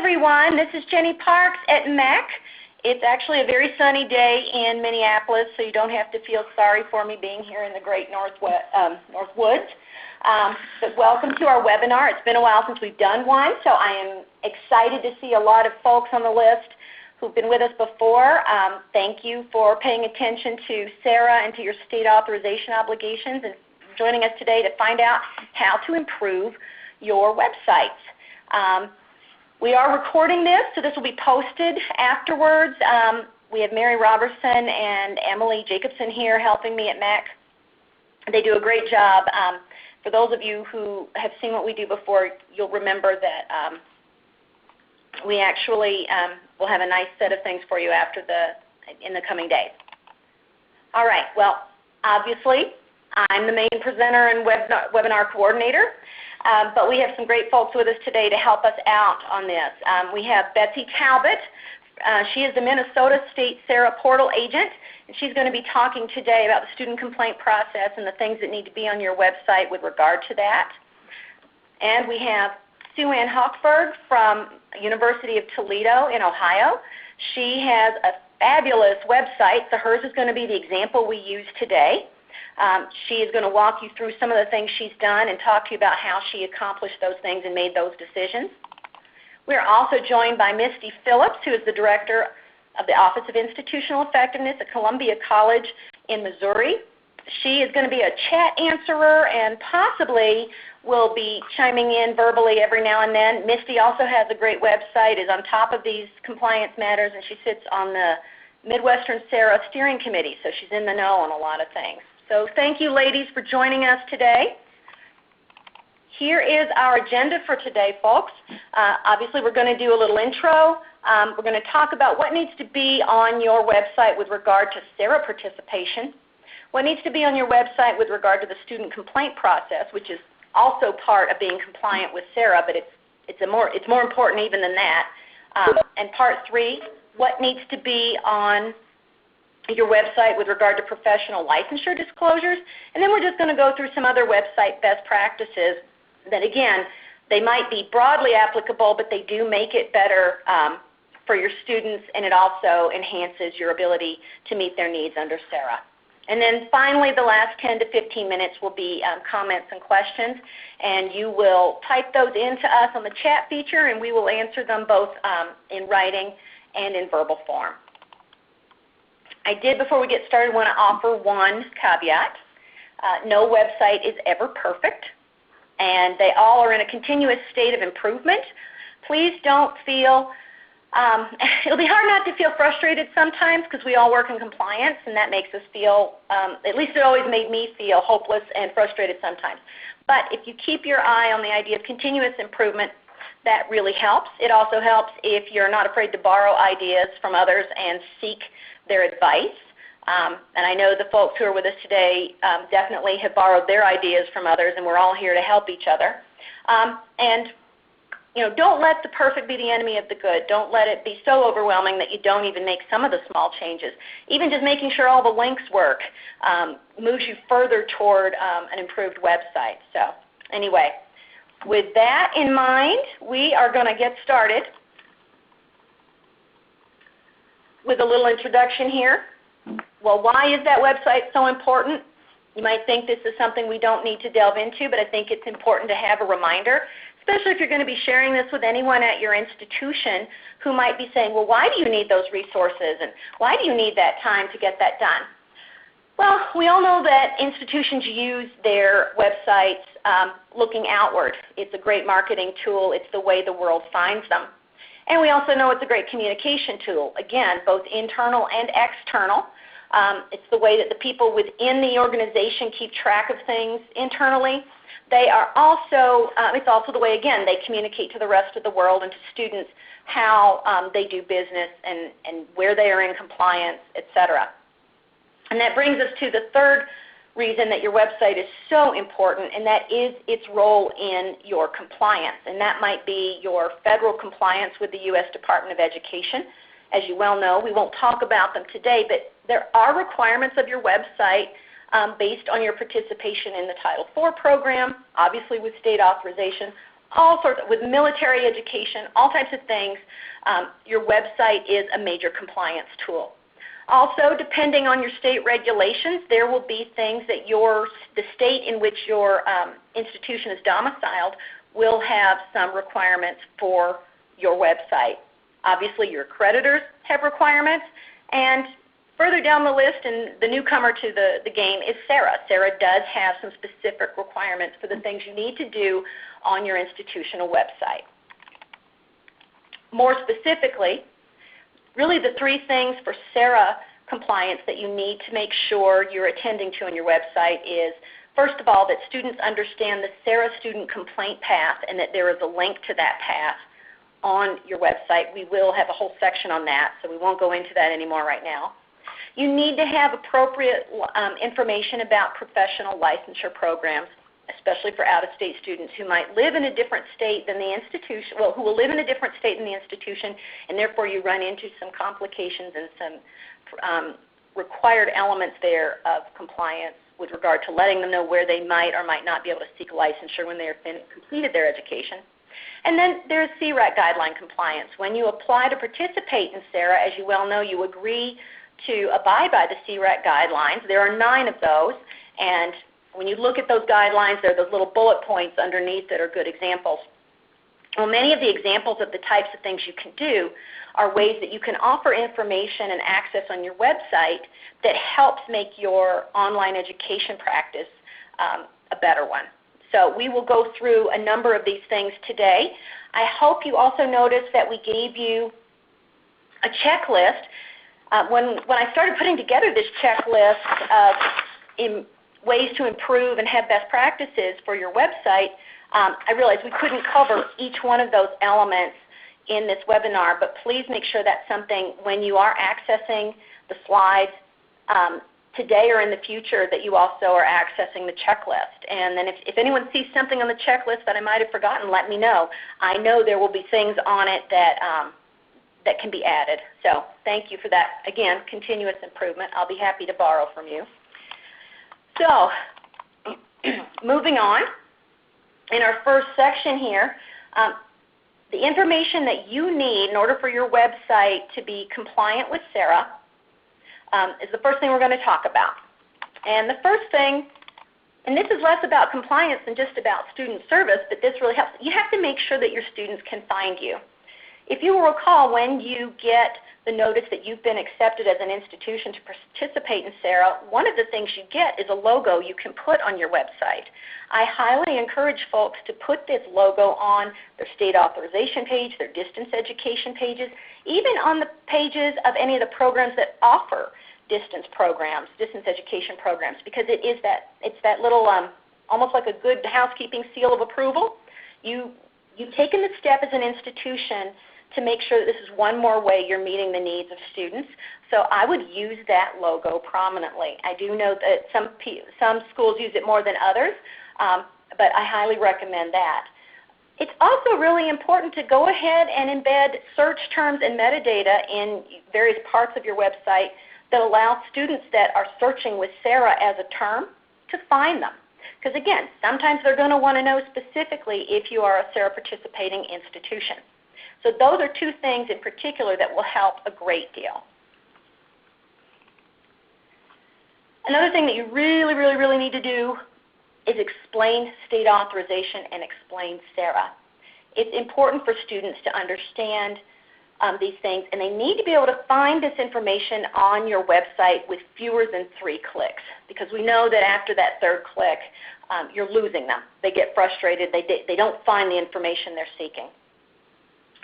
everyone. This is Jenny Parks at MEC. It's actually a very sunny day in Minneapolis, so you don't have to feel sorry for me being here in the great North Woods. But welcome to our webinar. It's been a while since we've done one, so I am excited to see a lot of folks on the list who've been with us before. Thank you for paying attention to SARA and to your state authorization obligations and joining us today to find out how to improve your websites. We are recording this, so this will be posted afterwards. We have Mary Robertson and Emily Jacobson here helping me at MEC. They do a great job. For those of you who have seen what we do before, you'll remember that we actually will have a nice set of things for you in the coming days. All right, well, obviously, I'm the main presenter and webinar coordinator. But we have some great folks with us today to help us out on this. We have Betsy Talbot. She is the Minnesota State SARA portal agent, and she's going to be talking today about the student complaint process and the things that need to be on your website with regard to that. And we have Sue Ann Hochberg from University of Toledo in Ohio. She has a fabulous website, so hers is going to be the example we use today. She is going to walk you through some of the things she's done and talk to you about how she accomplished those things and made those decisions. We are also joined by Misty Phillips, who is the Director of the Office of Institutional Effectiveness at Columbia College in Missouri. She is going to be a chat answerer and possibly will be chiming in verbally every now and then. Misty also has a great website, is on top of these compliance matters, and she sits on the Midwestern SARA Steering Committee, so she's in the know on a lot of things. So thank you, ladies, for joining us today. Here is our agenda for today, folks. Obviously, we're going to do a little intro. We're going to talk about what needs to be on your website with regard to SARA participation, what needs to be on your website with regard to the student complaint process, which is also part of being compliant with SARA, but it's more important even than that. And part 3, what needs to be on your website with regard to professional licensure disclosures, and then we're just going to go through some other website best practices that, again, they might be broadly applicable, but they do make it better for your students, and it also enhances your ability to meet their needs under SARA. And then finally, the last 10 to 15 minutes will be comments and questions, and you will type those into us on the chat feature, and we will answer them both in writing and in verbal form. I did, before we get started, want to offer one caveat. No website is ever perfect, and they all are in a continuous state of improvement. Please don't feel, it'll be hard not to feel frustrated sometimes because we all work in compliance, and that makes us feel, at least it always made me feel hopeless and frustrated sometimes. But if you keep your eye on the idea of continuous improvement, that really helps. It also helps if you're not afraid to borrow ideas from others and seek their advice. And I know the folks who are with us today definitely have borrowed their ideas from others, and we're all here to help each other. And don't let the perfect be the enemy of the good. Don't let it be so overwhelming that you don't even make some of the small changes. Even just making sure all the links work moves you further toward an improved website. So anyway, with that in mind, we are going to get started with a little introduction here. Well, why is that website so important? You might think this is something we don't need to delve into, but I think it's important to have a reminder, especially if you're going to be sharing this with anyone at your institution who might be saying, well, why do you need those resources, and why do you need that time to get that done? Well, we all know that institutions use their websites looking outward. It's a great marketing tool. It's the way the world finds them. And we also know it's a great communication tool, again, both internal and external. It's the way that the people within the organization keep track of things internally. They are also, it's also the way, again, they communicate to the rest of the world and to students how they do business and where they are in compliance, etc. And that brings us to the third reason that your website is so important, and that is its role in your compliance. And that might be your federal compliance with the U.S. Department of Education. As you well know, we won't talk about them today, but there are requirements of your website based on your participation in the Title IV program, obviously with state authorization, all sorts with military education, all types of things. Your website is a major compliance tool. Also, depending on your state regulations, there will be things that the state in which your institution is domiciled will have some requirements for your website. Obviously, your accreditors have requirements, and further down the list, and the newcomer to the game, is SARA. SARA does have some specific requirements for the things you need to do on your institutional website. More specifically, really the three things for SARA compliance that you need to make sure you're attending to on your website is, first of all, that students understand the SARA student complaint path and that there is a link to that path on your website. We will have a whole section on that, so we won't go into that anymore right now. You need to have appropriate information about professional licensure programs, especially for out-of-state students who might live in a different state than the institution, who will live in a different state than the institution, and therefore you run into some complications and some required elements there of compliance with regard to letting them know where they might or might not be able to seek licensure when they are completed their education. And then there's CRAC guideline compliance. When you apply to participate in SARA, as you well know, you agree to abide by the CRAC guidelines. There are 9 of those, and when you look at those guidelines, there are those little bullet points underneath that are good examples. Well, many of the examples of the types of things you can do are ways that you can offer information and access on your website that helps make your online education practice a better one. So we will go through a number of these things today. I hope you also noticed that we gave you a checklist. When I started putting together this checklist in ways to improve and have best practices for your website, I realized we couldn't cover each one of those elements in this webinar, but please make sure that's something when you are accessing the slides today or in the future that you also are accessing the checklist. And then if anyone sees something on the checklist that I might have forgotten, let me know. I know there will be things on it that, that can be added. So thank you for that. Again, continuous improvement. I'll be happy to borrow from you. So moving on, in our first section here, the information that you need in order for your website to be compliant with SARA is the first thing we're going to talk about. And the first thing, and this is less about compliance than just about student service, but this really helps. You have to make sure that your students can find you. If you will recall, when you get the notice that you've been accepted as an institution to participate in SARA, one of the things you get is a logo you can put on your website. I highly encourage folks to put this logo on their state authorization page, their distance education pages, even on the pages of any of the programs that offer distance programs, distance education programs, because it's that little, almost like a good housekeeping seal of approval. You've taken the step as an institution to make sure that this is one more way you're meeting the needs of students. So I would use that logo prominently. I do know that some schools use it more than others, but I highly recommend that. It's also really important to go ahead and embed search terms and metadata in various parts of your website that allow students that are searching with SARA as a term to find them. Because again, sometimes they're going to want to know specifically if you are a SARA participating institution. So those are 2 things in particular that will help a great deal. Another thing that you really need to do is explain state authorization and explain SARA. It's important for students to understand these things, and they need to be able to find this information on your website with fewer than 3 clicks, because we know that after that 3rd click, you're losing them. They get frustrated. They don't find the information they're seeking.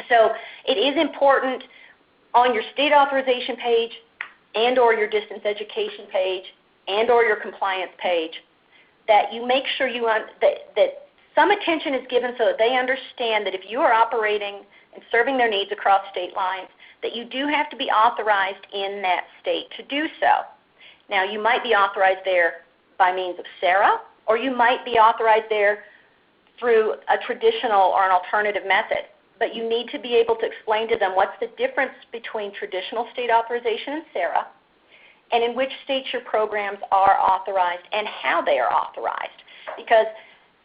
So it is important on your state authorization page and or your distance education page and or your compliance page that you make sure that some attention is given so that they understand that if you are operating and serving their needs across state lines, that you do have to be authorized in that state to do so. Now, you might be authorized there by means of SARA, or you might be authorized there through a traditional or an alternative method. But you need to be able to explain to them what's the difference between traditional state authorization and SARA, and in which states your programs are authorized and how they are authorized. Because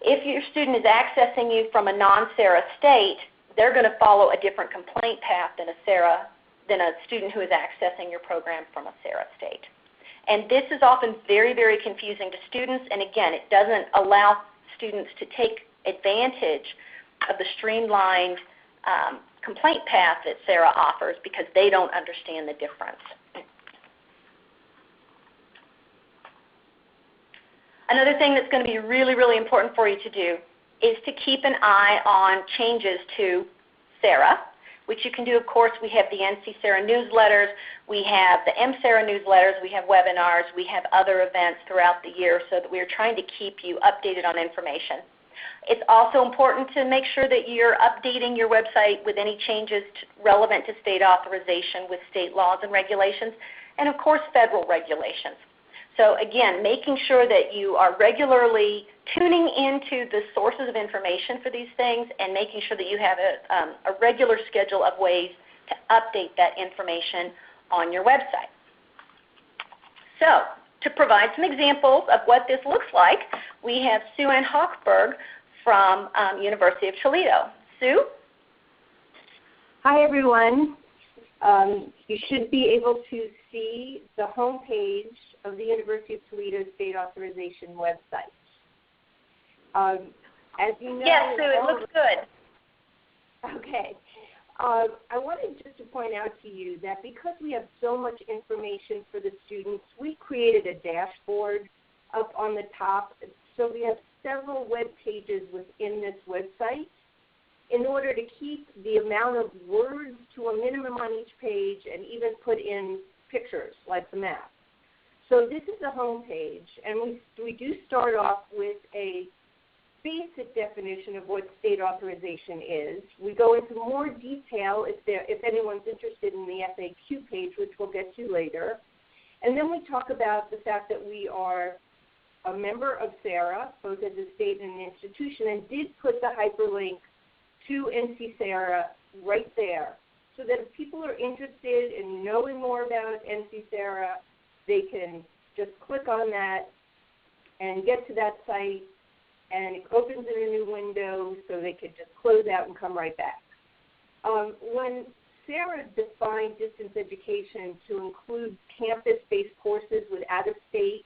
If your student is accessing you from a non-SARA state, they're going to follow a different complaint path than a student who is accessing your program from a SARA state. And this is often very, very confusing to students, and again, it doesn't allow students to take advantage of the streamlined complaint path that SARA offers because they don't understand the difference. Another thing that's going to be really, really important for you to do is to keep an eye on changes to SARA, which you can do, of course. We have the NC-SARA newsletters, we have the M-SARA newsletters, we have webinars, we have other events throughout the year so that we're trying to keep you updated on information. It's also important to make sure that you're updating your website with any changes relevant to state authorization with state laws and regulations, and of course federal regulations. So again, making sure that you are regularly tuning into the sources of information for these things and making sure that you have a regular schedule of ways to update that information on your website. So to provide some examples of what this looks like, we have Sue Ann Hochberg from University of Toledo. Sue? Hi, everyone. You should be able to see the home page of the University of Toledo State Authorization website. As you know, yes, Sue, it looks good. Okay. I wanted just to point out to you that because we have so much information for the students, we created a dashboard up on the top. So we have several web pages within this website in order to keep the amount of words to a minimum on each page and even put in pictures like the map. So this is the home page, and we do start off with a basic definition of what state authorization is. We go into more detail if anyone's interested in the FAQ page, which we'll get to later. And then we talk about the fact that we are a member of SARA, both as a state and an institution, and did put the hyperlink to NC-SARA right there, so that if people are interested in knowing more about NC-SARA, they can just click on that and get to that site, and it opens in a new window so they can just close out and come right back. When SARA defined distance education to include campus-based courses with out-of-state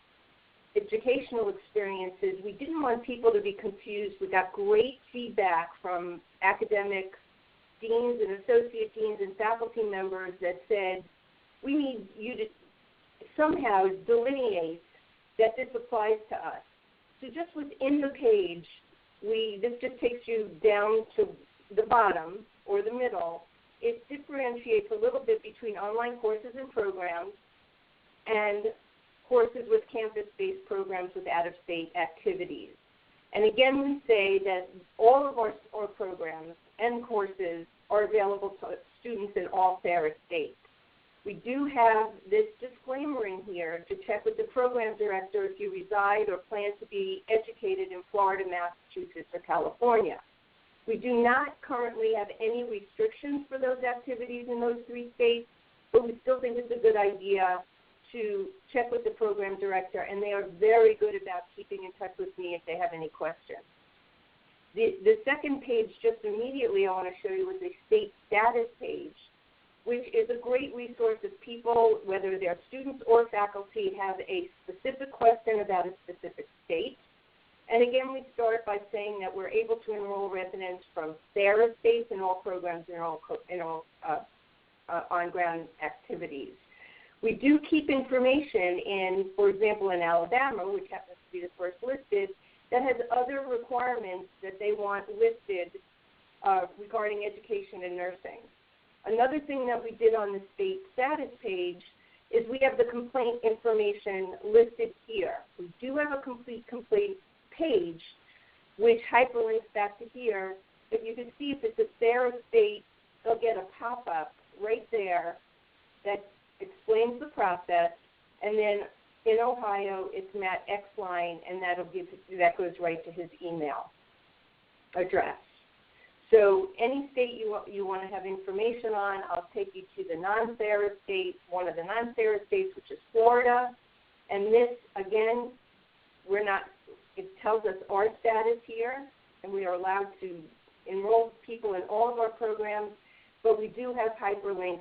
educational experiences, we didn't want people to be confused. We got great feedback from academic deans and associate deans and faculty members that said, we need you to somehow delineate that this applies to us. So just within the page, this just takes you down to the bottom or the middle. It differentiates a little bit between online courses and programs and courses with campus-based programs with out-of-state activities. And again, we say that all of our programs and courses are available to students in all SARA states. We do have this disclaimer in here to check with the program director if you reside or plan to be educated in Florida, Massachusetts, or California. We do not currently have any restrictions for those activities in those 3 states, but we still think it's a good idea to check with the program director, and they are very good about keeping in touch with me if they have any questions. The second page, just immediately I want to show you, is a state status page, which is a great resource if people, whether they're students or faculty, have a specific question about a specific state. And again, we start by saying that we're able to enroll residents from SARA states in all programs and all on-ground activities. We do keep information in, for example, in Alabama, which happens to be the first listed, that has other requirements that they want listed regarding education and nursing. Another thing that we did on the state status page is we have the complaint information listed here. We do have a complete page which hyperlinks back to here. But you can see if it's a SARA state, they'll get a pop-up right there that explains the process, and then in Ohio, it's Matt Xline, and that goes right to his email address. So any state you want to have information on, I'll take you to the non-SARA state, one of the non-SARA states, which is Florida. And this, again, we're not It tells us our status here, and we are allowed to enroll people in all of our programs, but we do have hyperlinks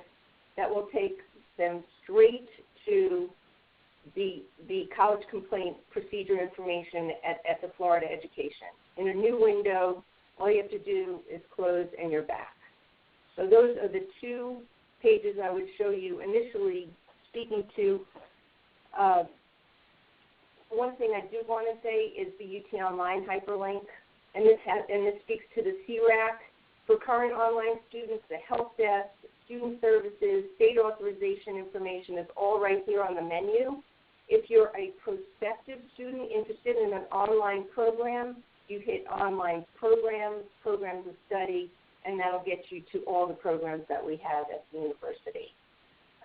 that will take them straight to the college complaint procedure information at the Florida Education. In a new window, all you have to do is close and you're back. So those are the two pages I would show you initially speaking to. One thing I do want to say is the UT Online hyperlink, and this speaks to the CRAC. For current online students, the help desk, student services, state authorization information is all right here on the menu. If you're a prospective student interested in an online program, you hit online programs, programs of study, and that'll get you to all the programs that we have at the university.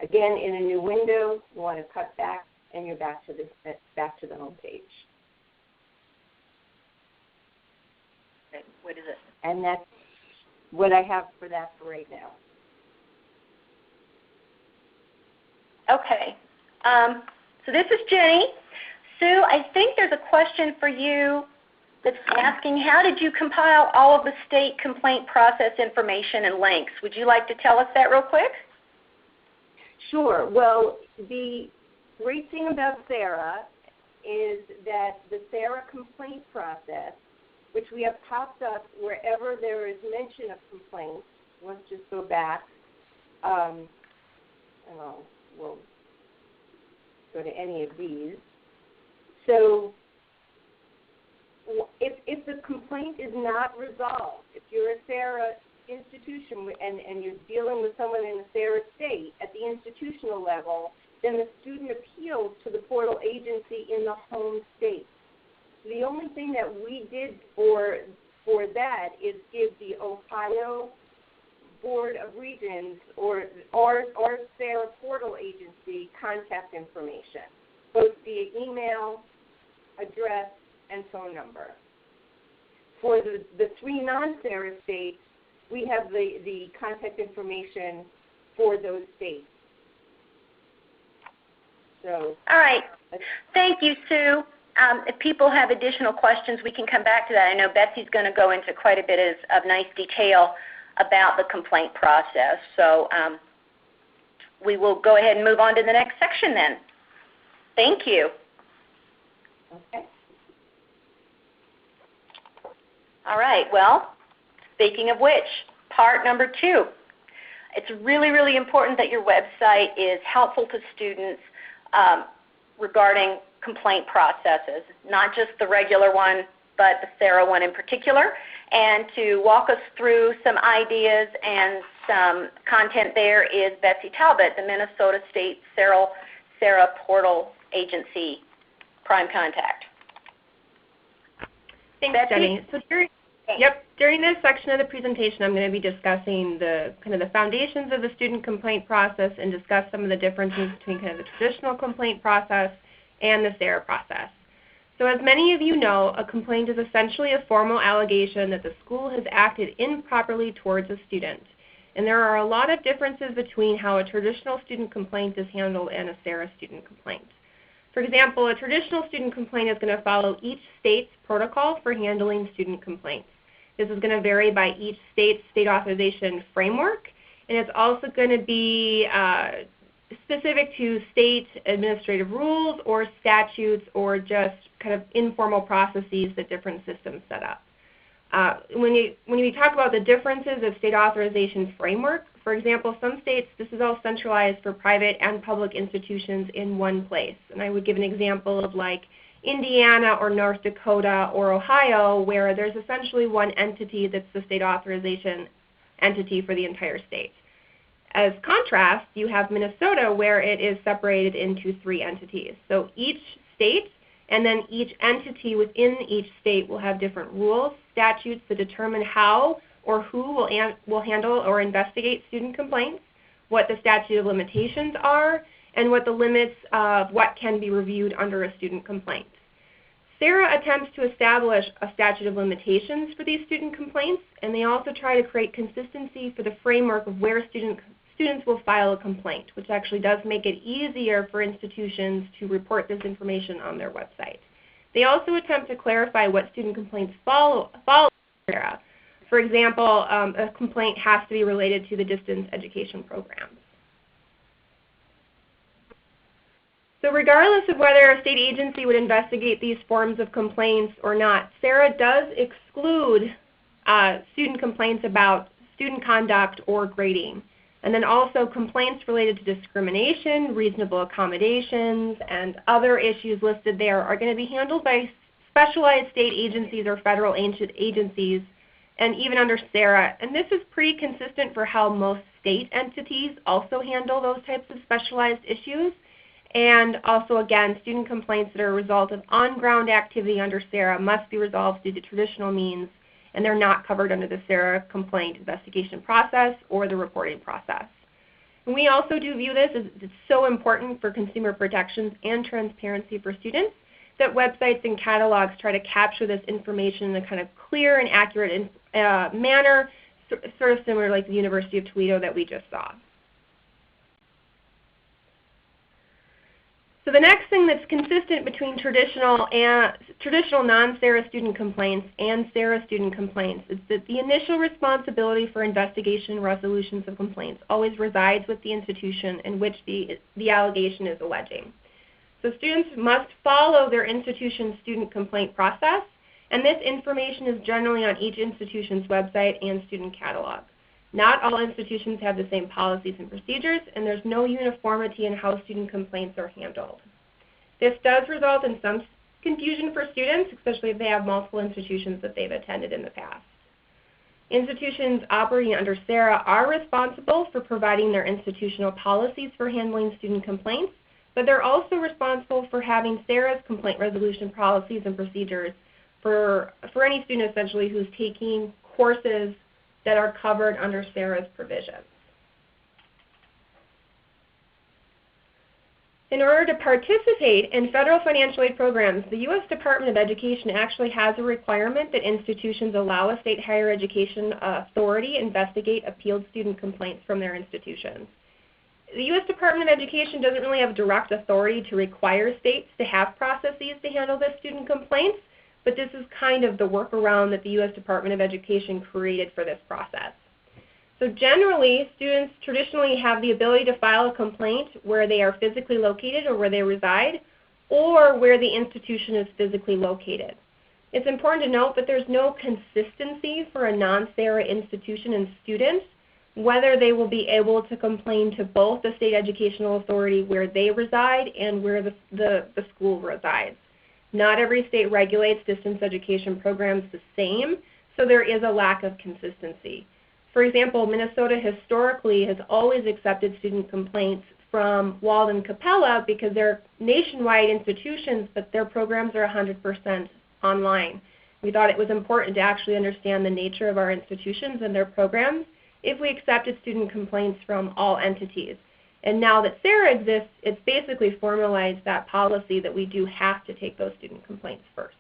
Again, in a new window, you want to cut back, and you're back to the home page. Okay, what is it? And that's what I have for that for right now. Okay. So this is Jenny. Sue, I think there's a question for you that's asking, how did you compile all of the state complaint process information and links? Would you like to tell us that real quick? Sure. Well, the great thing about SARA is that the SARA complaint process, which we have popped up wherever there is mention of complaints. Let's just go back. We'll go to any of these. So if the complaint is not resolved, if you're a SARA institution and you're dealing with someone in a SARA state at the institutional level, then the student appeals to the portal agency in the home state. The only thing that we did for that is give the Ohio Board of Regents or our SARA portal agency contact information, both via email, address, and phone number. For the three non-SARA states, we have the contact information for those states. So, all right. Thank you, Sue. If people have additional questions, we can come back to that. I know Betsy's going to go into quite a bit of nice detail about the complaint process. So we will go ahead and move on to the next section then. Thank you. Okay. All right. Well, speaking of which, part number 2. It's really, really important that your website is helpful to students regarding complaint processes, not just the regular one, but the SARA one in particular. And to walk us through some ideas and some content there is Betsy Talbot, the Minnesota State SARA Portal Agency Prime Contact. Thanks, Betsy? Jenny. So during this section of the presentation, I'm going to be discussing the foundations of the student complaint process and discuss some of the differences between kind of the traditional complaint process and the SARA process. So as many of you know, a complaint is essentially a formal allegation that the school has acted improperly towards a student. And there are a lot of differences between how a traditional student complaint is handled and a SARA student complaint. For example, a traditional student complaint is going to follow each state's protocol for handling student complaints. This is going to vary by each state's state authorization framework, and it's also going to be specific to state administrative rules or statutes or just kind of informal processes that different systems set up. When we talk about the differences of state authorization framework, for example, some states, this is all centralized for private and public institutions in one place. And I would give an example of like Indiana or North Dakota or Ohio, where there's essentially one entity that's the state authorization entity for the entire state. As contrast, you have Minnesota, where it is separated into 3 entities. So each state and then each entity within each state will have different rules, statutes that determine how or who will handle or investigate student complaints, what the statute of limitations are, and what the limits of what can be reviewed under a student complaint. SARA attempts to establish a statute of limitations for these student complaints, and they also try to create consistency for the framework of where students will file a complaint, which actually does make it easier for institutions to report this information on their website. They also attempt to clarify what student complaints follow SARA. For example, a complaint has to be related to the distance education programs. So regardless of whether a state agency would investigate these forms of complaints or not, SARA does exclude student complaints about student conduct or grading. And then also complaints related to discrimination, reasonable accommodations, and other issues listed there are going to be handled by specialized state agencies or federal agencies, and even under SARA. And this is pretty consistent for how most state entities also handle those types of specialized issues. And also, again, student complaints that are a result of on-ground activity under SARA must be resolved through the traditional means, and they're not covered under the SARA complaint investigation process or the reporting process. And we also do view this as it's so important for consumer protections and transparency for students that websites and catalogs try to capture this information in a kind of clear and accurate manner, sort of similar like the University of Toledo that we just saw. So the next thing that's consistent between traditional non-SARA student complaints and SARA student complaints is that the initial responsibility for investigation and resolutions of complaints always resides with the institution in which the allegation is alleging. So students must follow their institution's student complaint process, and this information is generally on each institution's website and student catalog. Not all institutions have the same policies and procedures, and there's no uniformity in how student complaints are handled. This does result in some confusion for students, especially if they have multiple institutions that they've attended in the past. Institutions operating under SARA are responsible for providing their institutional policies for handling student complaints, but they're also responsible for having SARA's complaint resolution policies and procedures for any student essentially who's taking courses that are covered under SARA's provisions. In order to participate in federal financial aid programs, the U.S. Department of Education actually has a requirement that institutions allow a state higher education authority investigate appealed student complaints from their institutions. The U.S. Department of Education doesn't really have direct authority to require states to have processes to handle the student complaints, but this is kind of the workaround that the U.S. Department of Education created for this process. So generally, students traditionally have the ability to file a complaint where they are physically located or where they reside, or where the institution is physically located. It's important to note that there's no consistency for a non-SARA institution and students whether they will be able to complain to both the state educational authority where they reside and where the school resides. Not every state regulates distance education programs the same, so there is a lack of consistency. For example, Minnesota historically has always accepted student complaints from Walden Capella because they're nationwide institutions, but their programs are 100% online. We thought it was important to actually understand the nature of our institutions and their programs if we accepted student complaints from all entities. And now that SARA exists, it's basically formalized that policy that we do have to take those student complaints first.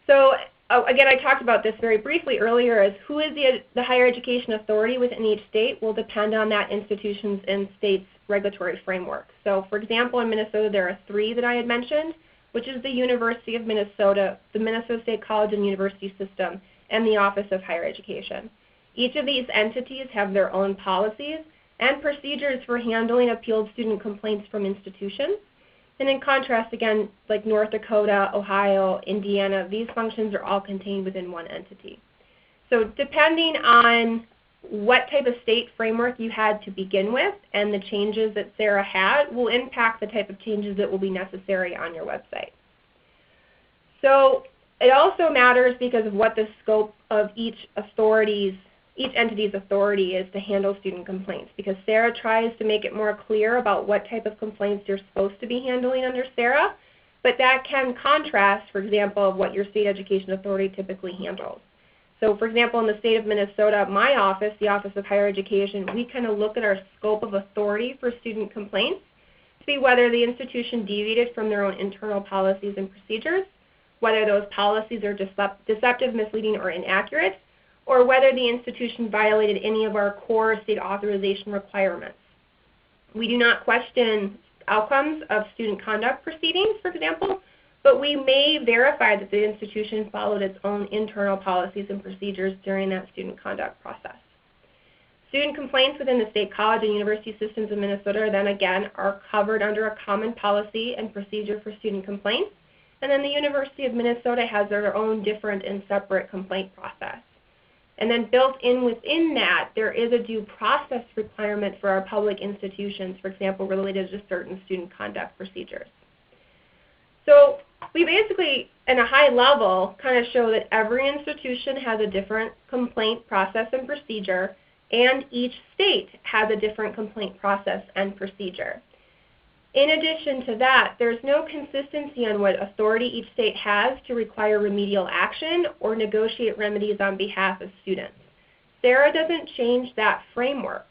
So again, I talked about this very briefly earlier, as who is the higher education authority within each state will depend on that institution's and state's regulatory framework. So for example, in Minnesota there are 3 that I had mentioned, which is the University of Minnesota, the Minnesota State College and University System, and the Office of Higher Education. Each of these entities have their own policies and procedures for handling appealed student complaints from institutions. And in contrast, again, like North Dakota, Ohio, Indiana, these functions are all contained within one entity. So depending on what type of state framework you had to begin with and the changes that SARA had will impact the type of changes that will be necessary on your website. So it also matters because of what the scope of each entity's authority is to handle student complaints, because SARA tries to make it more clear about what type of complaints you're supposed to be handling under SARA, but that can contrast, for example, of what your state education authority typically handles. So for example, in the state of Minnesota, my office, the Office of Higher Education, we kind of look at our scope of authority for student complaints to see whether the institution deviated from their own internal policies and procedures, whether those policies are deceptive, misleading, or inaccurate, or whether the institution violated any of our core state authorization requirements. We do not question outcomes of student conduct proceedings, for example, but we may verify that the institution followed its own internal policies and procedures during that student conduct process. Student complaints within the state college and university systems of Minnesota then again are covered under a common policy and procedure for student complaints, and then the University of Minnesota has their own different and separate complaint process. And then built in within that, there is a due process requirement for our public institutions, for example, related to certain student conduct procedures. So we basically, in a high level, kind of show that every institution has a different complaint process and procedure, and each state has a different complaint process and procedure. In addition to that, there's no consistency on what authority each state has to require remedial action or negotiate remedies on behalf of students. SARA doesn't change that framework.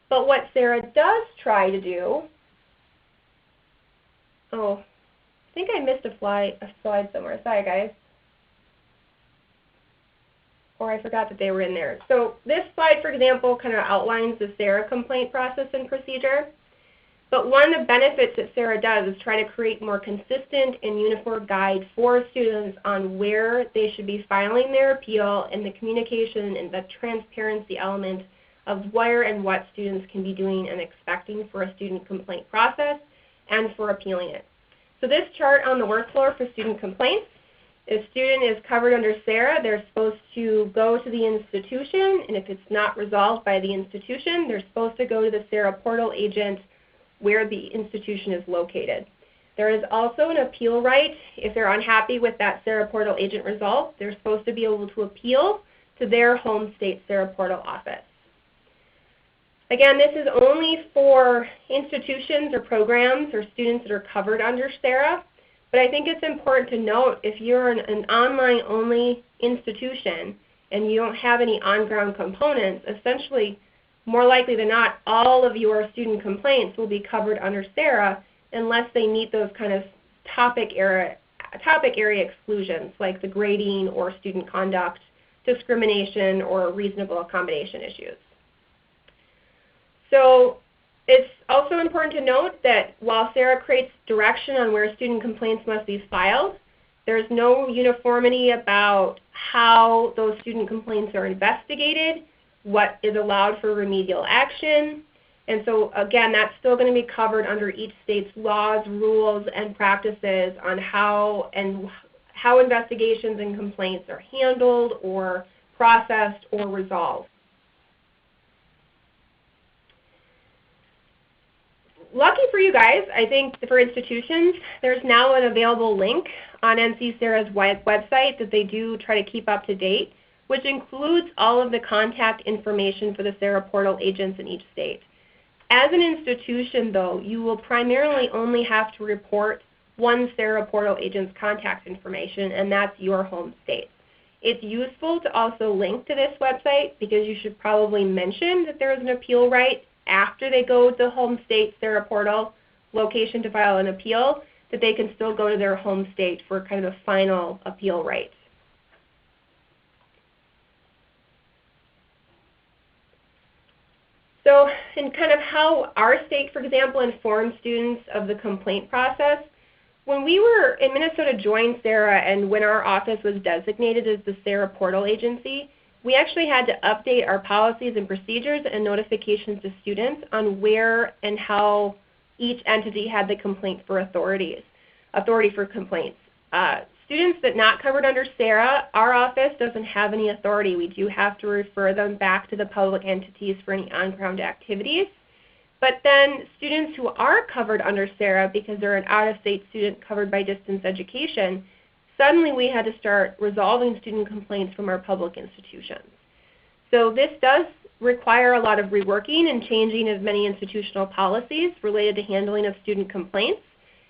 But what SARA does try to do, I think I missed a slide somewhere. Sorry, guys. Or I forgot that they were in there. So this slide, for example, kind of outlines the SARA complaint process and procedure. But one of the benefits that SARA does is try to create more consistent and uniform guide for students on where they should be filing their appeal, and the communication and the transparency element of where and what students can be doing and expecting for a student complaint process and for appealing it. So this chart on the workflow for student complaints, if a student is covered under SARA, they're supposed to go to the institution, and if it's not resolved by the institution, they're supposed to go to the SARA portal agent where the institution is located. There is also an appeal right. If they're unhappy with that SARA portal agent result, they're supposed to be able to appeal to their home state SARA portal office. Again, this is only for institutions or programs or students that are covered under SARA, but I think it's important to note if you're an online-only institution and you don't have any on-ground components, essentially more likely than not, all of your student complaints will be covered under SARA unless they meet those kind of topic area exclusions like the grading or student conduct, discrimination, or reasonable accommodation issues. So it's also important to note that while SARA creates direction on where student complaints must be filed, there's no uniformity about how those student complaints are investigated, what is allowed for remedial action. And so again, that's still going to be covered under each state's laws, rules, and practices on how investigations and complaints are handled or processed or resolved. Lucky for you guys, I think for institutions, there's now an available link on NC-SARA's website that they do try to keep up to date, which includes all of the contact information for the SARA portal agents in each state. As an institution, though, you will primarily only have to report one SARA portal agent's contact information, and that's your home state. It's useful to also link to this website because you should probably mention that there is an appeal right after they go to the home state SARA portal location to file an appeal, that they can still go to their home state for kind of a final appeal right. So in kind of how our state, for example, informs students of the complaint process, when we were in Minnesota joined SARA and when our office was designated as the SARA portal agency, we actually had to update our policies and procedures and notifications to students on where and how each entity had the complaint for authority for complaints. Students that not covered under SARA, our office doesn't have any authority. We do have to refer them back to the public entities for any on-ground activities. But then students who are covered under SARA because they're an out-of-state student covered by distance education, suddenly we had to start resolving student complaints from our public institutions. So this does require a lot of reworking and changing of many institutional policies related to handling of student complaints.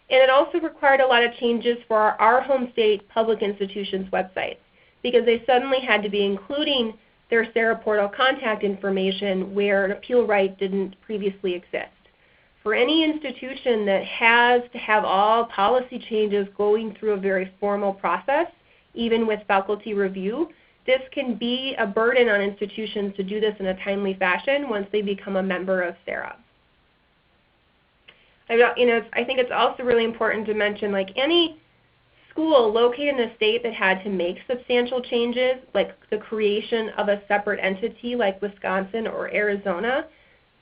And it also required a lot of changes for our home state public institutions' websites because they suddenly had to be including their SARA portal contact information where an appeal right didn't previously exist. For any institution that has to have all policy changes going through a very formal process, even with faculty review, this can be a burden on institutions to do this in a timely fashion once they become a member of SARA. I think it's also really important to mention, like any school located in a state that had to make substantial changes, like the creation of a separate entity like Wisconsin or Arizona,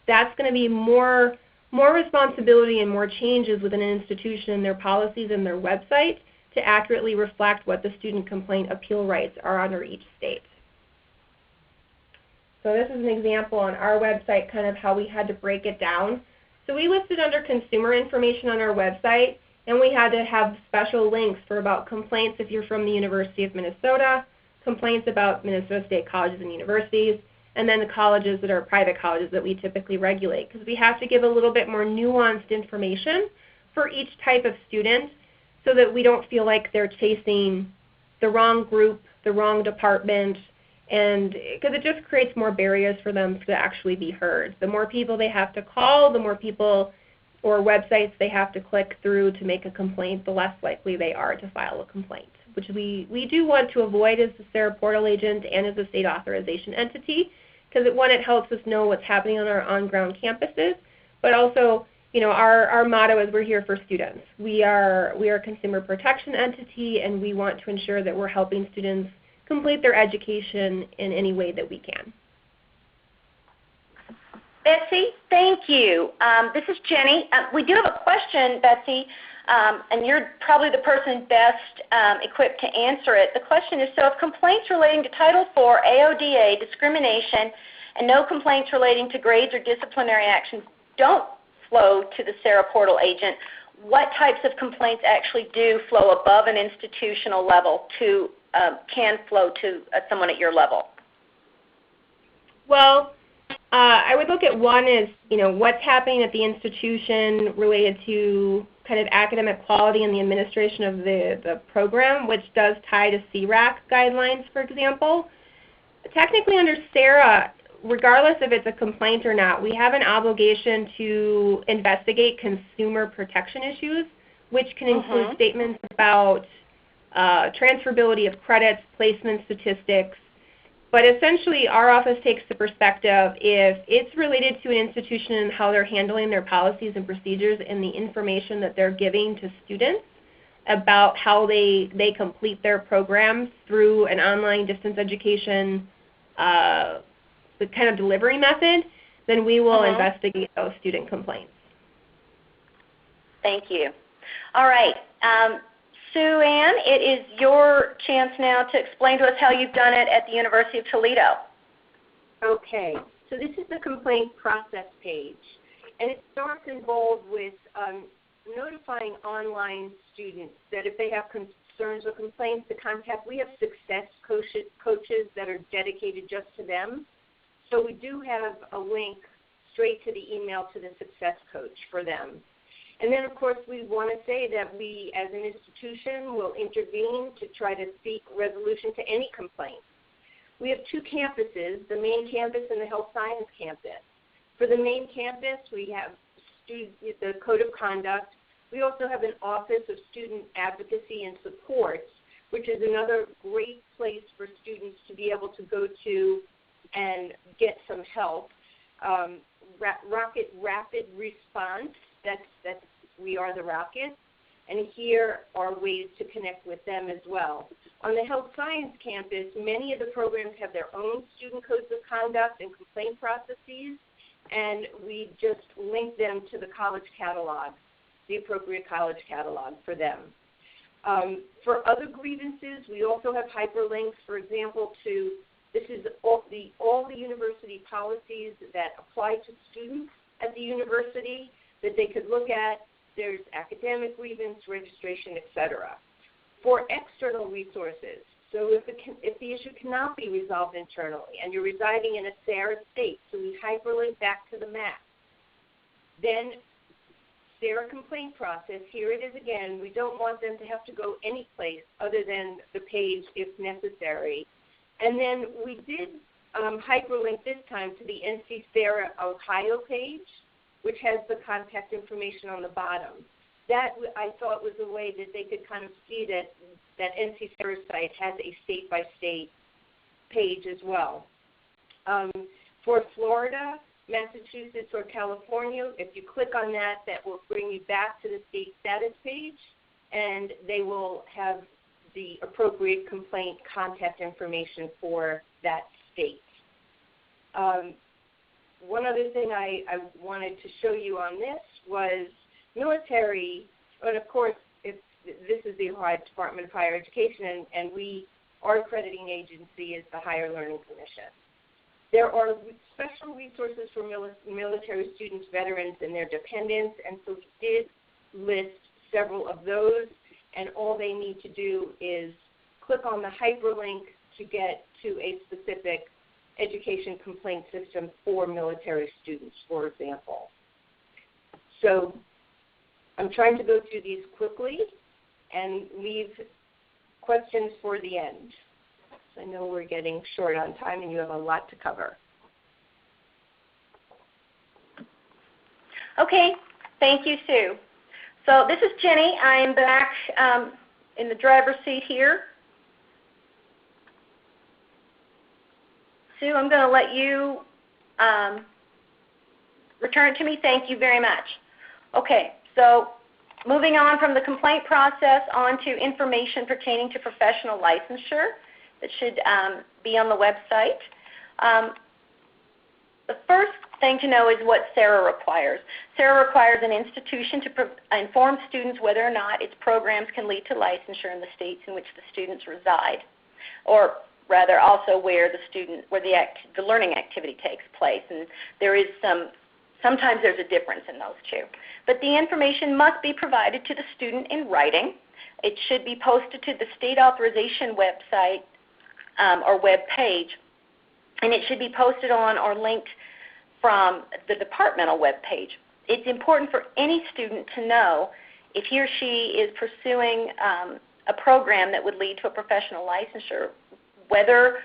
that's going to be more responsibility and more changes within an institution, their policies and their website to accurately reflect what the student complaint appeal rights are under each state. So this is an example on our website, kind of how we had to break it down. So we listed under consumer information on our website, and we had to have special links for about complaints if you're from the University of Minnesota, complaints about Minnesota State colleges and universities, and then the colleges that are private colleges that we typically regulate, because we have to give a little bit more nuanced information for each type of student so that we don't feel like they're chasing the wrong group, the wrong department, and because it just creates more barriers for them to actually be heard. The more people they have to call, the more people or websites they have to click through to make a complaint, the less likely they are to file a complaint, which we do want to avoid as the SARA portal agent and as a state authorization entity, because one, it helps us know what's happening on our on-ground campuses, but also, you know, our motto is we're here for students. We are a consumer protection entity, and we want to ensure that we're helping students complete their education in any way that we can. Betsy, thank you. This is Jenny. We do have a question, Betsy, and you're probably the person best equipped to answer it. The question is, so if complaints relating to Title IV, AODA, discrimination, and no complaints relating to grades or disciplinary actions don't flow to the SARA portal agent, what types of complaints actually do flow above an institutional level to can flow to someone at your level? Well, I would look at one is, you know, what's happening at the institution related to kind of academic quality and the administration of the program, which does tie to CRAC guidelines, for example. Technically under SARA, regardless if it's a complaint or not, we have an obligation to investigate consumer protection issues, which can include statements about transferability of credits, placement statistics. But essentially, our office takes the perspective if it's related to an institution and how they're handling their policies and procedures and the information that they're giving to students about how they complete their programs through an online distance education the kind of delivery method, then we will investigate those student complaints. Thank you. All right. Sue Ann, it is your chance now to explain to us how you've done it at the University of Toledo. Okay, so this is the complaint process page, and it starts involved with notifying online students that if they have concerns or complaints to contact. We have success coaches that are dedicated just to them, so we do have a link straight to the email to the success coach for them. And then, of course, we want to say that we, as an institution, will intervene to try to seek resolution to any complaint. We have two campuses, the main campus and the health science campus. For the main campus, we have the code of conduct. We also have an office of student advocacy and support, which is another great place for students to be able to go to and get some help. Rocket Rapid Response, that's we are the Rocket, and here are ways to connect with them as well. On the health science campus, many of the programs have their own student codes of conduct and complaint processes, and we just link them to the college catalog, the appropriate college catalog for them. For other grievances, we also have hyperlinks, for example, to this is all the university policies that apply to students at the university that they could look at. There's academic grievance, registration, etc. For external resources, so if the issue cannot be resolved internally and you're residing in a SARA state, so we hyperlink back to the map. Then SARA complaint process, here it is again. We don't want them to have to go any place other than the page if necessary. And then we did hyperlink this time to the NC SARA Ohio page, which has the contact information on the bottom. That I thought was a way that they could kind of see that NC SARA site has a state-by-state page as well. For Florida, Massachusetts, or California, if you click on that, that will bring you back to the state status page. and they will have the appropriate complaint contact information for that state. One other thing I wanted to show you on this was military, and of course this is the Ohio Department of Higher Education, and our accrediting agency is the Higher Learning Commission. There are special resources for military students, veterans, and their dependents, and so we did list several of those, and all they need to do is click on the hyperlink to get to a specific education complaint system for military students, for example. So I'm trying to go through these quickly and leave questions for the end. So I know we're getting short on time and you have a lot to cover. Okay, thank you, Sue. So this is Jenny. I'm back in the driver's seat here. Sue, I'm going to let you return it to me. Thank you very much. Okay, so moving on from the complaint process on to information pertaining to professional licensure that should be on the website. The first thing to know is what SARA requires. SARA requires an institution to inform students whether or not its programs can lead to licensure in the states in which the students reside, or rather also where the learning activity takes place. And there is sometimes there's a difference in those two. But the information must be provided to the student in writing. It should be posted to the state authorization website or web page, and it should be posted on or linked from the departmental web page. It's important for any student to know if he or she is pursuing a program that would lead to a professional licensure, whether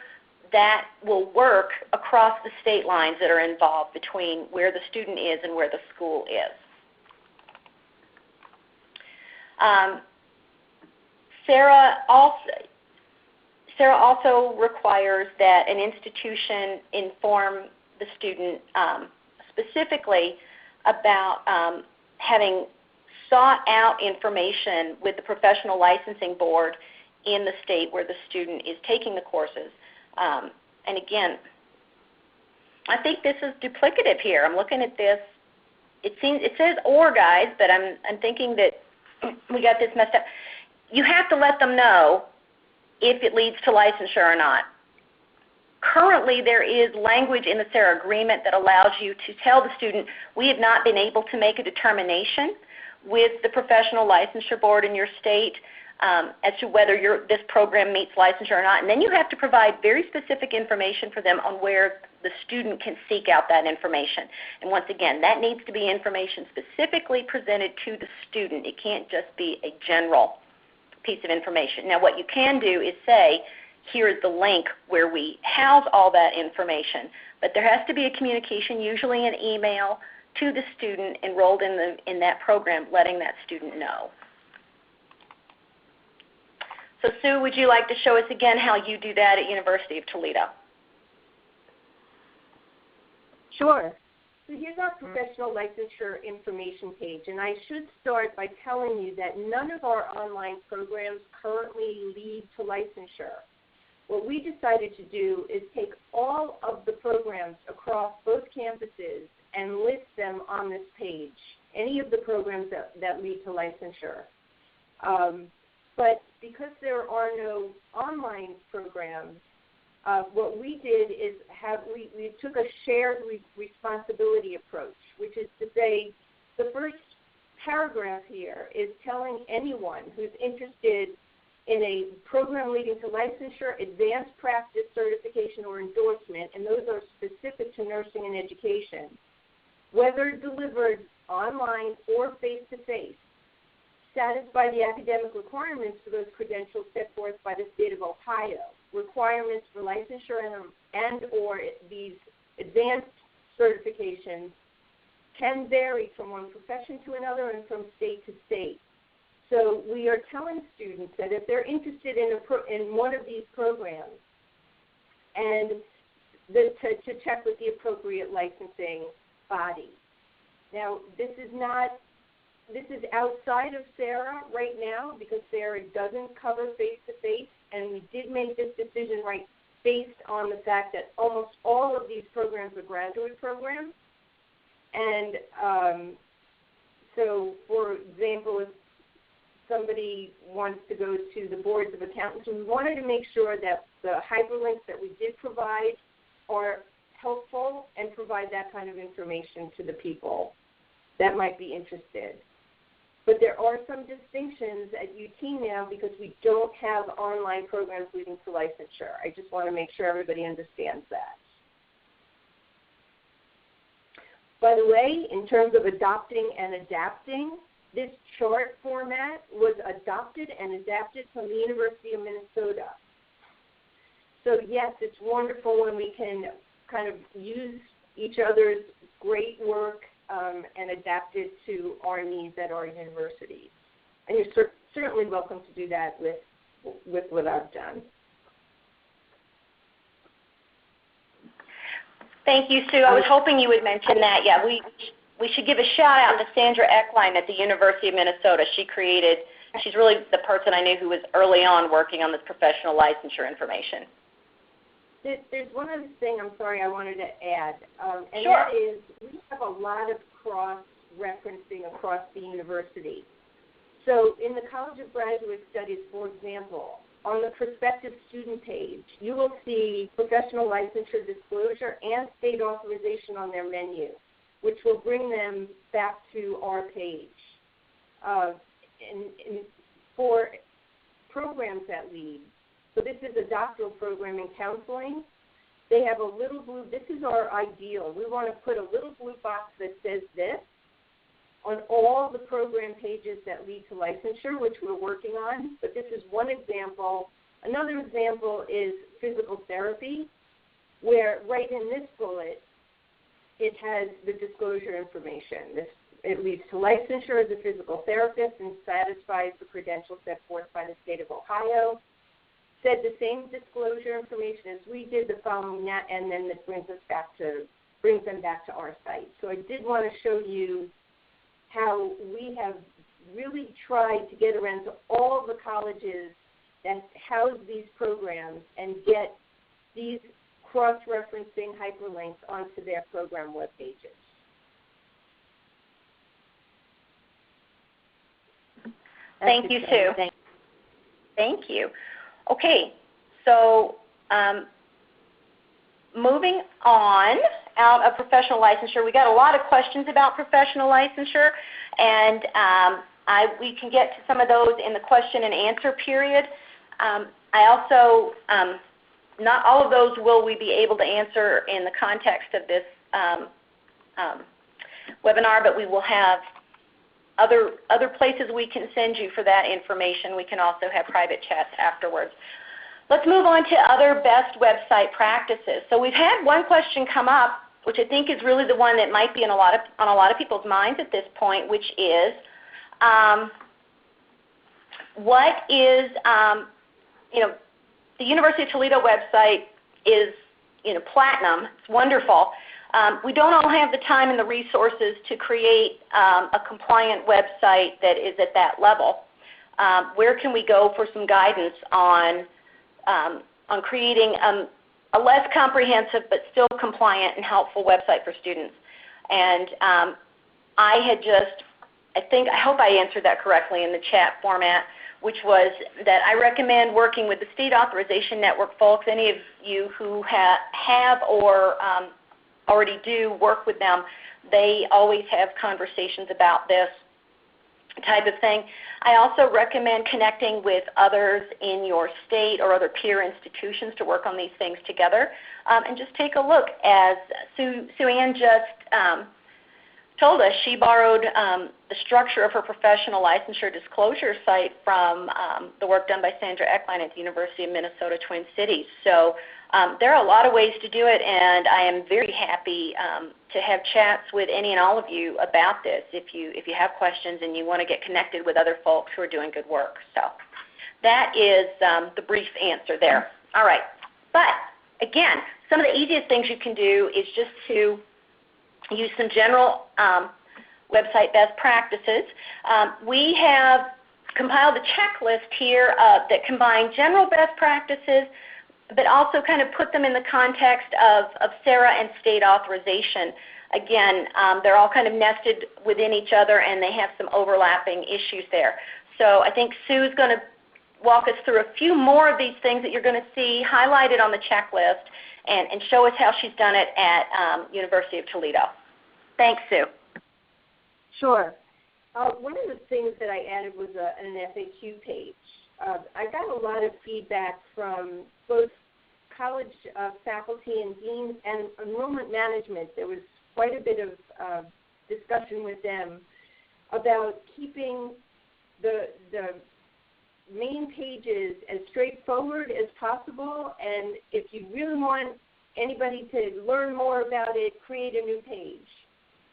that will work across the state lines that are involved between where the student is and where the school is. SARA also requires that an institution inform the student specifically about having sought out information with the professional licensing board in the state where the student is taking the courses. And again, I think this is duplicative here. I'm looking at this. It says "or" guys, but I'm thinking that we got this messed up. You have to let them know if it leads to licensure or not. Currently, there is language in the SARA agreement that allows you to tell the student, we have not been able to make a determination with the professional licensure board in your state as to whether this program meets licensure or not. And then you have to provide very specific information for them on where the student can seek out that information. And once again, that needs to be information specifically presented to the student. It can't just be a general piece of information. Now, what you can do is say, here is the link where we house all that information. But there has to be a communication, usually an email, to the student enrolled in that program, letting that student know. So Sue, would you like to show us again how you do that at University of Toledo? Sure. So here's our professional licensure information page, and I should start by telling you that none of our online programs currently lead to licensure. What we decided to do is take all of the programs across both campuses and list them on this page, any of the programs that lead to licensure. But because there are no online programs, what we did is we took a shared responsibility approach, which is to say the first paragraph here is telling anyone who's interested in a program leading to licensure, advanced practice, certification, or endorsement, and those are specific to nursing and education, whether delivered online or face-to-face, satisfy the academic requirements for those credentials set forth by the state of Ohio. Requirements for licensure and or these advanced certifications can vary from one profession to another and from state to state. So we are telling students that if they're interested in one of these programs, and to check with the appropriate licensing body. Now, this is not this is outside of SARA right now because SARA doesn't cover face-to-face, and we did make this decision based on the fact that almost all of these programs are graduate programs. And so, for example, if somebody wants to go to the boards of accountants, we wanted to make sure that the hyperlinks that we did provide are helpful and provide that kind of information to the people that might be interested. But there are some distinctions at UT now because we don't have online programs leading to licensure. I just want to make sure everybody understands that. By the way, in terms of adopting and adapting, this chart format was adopted and adapted from the University of Minnesota. So yes, it's wonderful when we can kind of use each other's great work and adapt it to our needs at our universities. And you're certainly welcome to do that with what I've done. Thank you, Sue. I was hoping you would mention that. Yeah, we should give a shout out to Sandra Eckline at the University of Minnesota. She's really the person I knew who was early on working on this professional licensure information. There's one other thing, I'm sorry, I wanted to add, and sure. That is we have a lot of cross-referencing across the university. So in the College of Graduate Studies, for example, on the prospective student page, you will see professional licensure disclosure and state authorization on their menu, which will bring them back to our page. And for programs that lead, so this is a doctoral program in counseling. They have a little blue, this is our ideal. We want to put a little blue box that says this on all the program pages that lead to licensure, which we're working on. But this is one example. Another example is physical therapy, where right in this bullet, it has the disclosure information. It leads to licensure as a physical therapist and satisfies the credentials set forth by the state of Ohio. Said the same disclosure information as we did the following that, and then this brings them back to our site. So I did want to show you how we have really tried to get around to all the colleges that house these programs and get these cross-referencing hyperlinks onto their program web pages. Thank you, Sue. Thank you. Okay, so moving on out of professional licensure, we got a lot of questions about professional licensure, and we can get to some of those in the question and answer period. I also, not all of those will we be able to answer in the context of this webinar, but we will have other places we can send you for that information. We can also have private chats afterwards. Let's move on to other best website practices. So we've had one question come up, which I think is really the one that might be on a lot of people's minds at this point, which is what is the University of Toledo website is platinum. It's wonderful. We don't all have the time and the resources to create a compliant website that is at that level. Where can we go for some guidance on creating a less comprehensive but still compliant and helpful website for students? And I hope I answered that correctly in the chat format, which was that I recommend working with the State Authorization Network folks. Any of you who have or already do work with them, they always have conversations about this type of thing. I also recommend connecting with others in your state or other peer institutions to work on these things together. And just take a look. As Sue Ann just told us, she borrowed the structure of her professional licensure disclosure site from the work done by Sandra Eckline at the University of Minnesota Twin Cities. So there are a lot of ways to do it, and I am very happy to have chats with any and all of you about this if you have questions and you want to get connected with other folks who are doing good work. So that is the brief answer there. All right. But again, some of the easiest things you can do is just to use some general website best practices. We have compiled a checklist here that combine general best practices, but also kind of put them in the context of SARA and state authorization. Again, they're all kind of nested within each other, and they have some overlapping issues there. So I think Sue's going to walk us through a few more of these things that you're going to see highlighted on the checklist and show us how she's done it at University of Toledo. Thanks, Sue. Sure. One of the things that I added was an FAQ page. I got a lot of feedback from both college faculty and deans and enrollment management. There was quite a bit of discussion with them about keeping the main pages as straightforward as possible, and if you really want anybody to learn more about it, create a new page.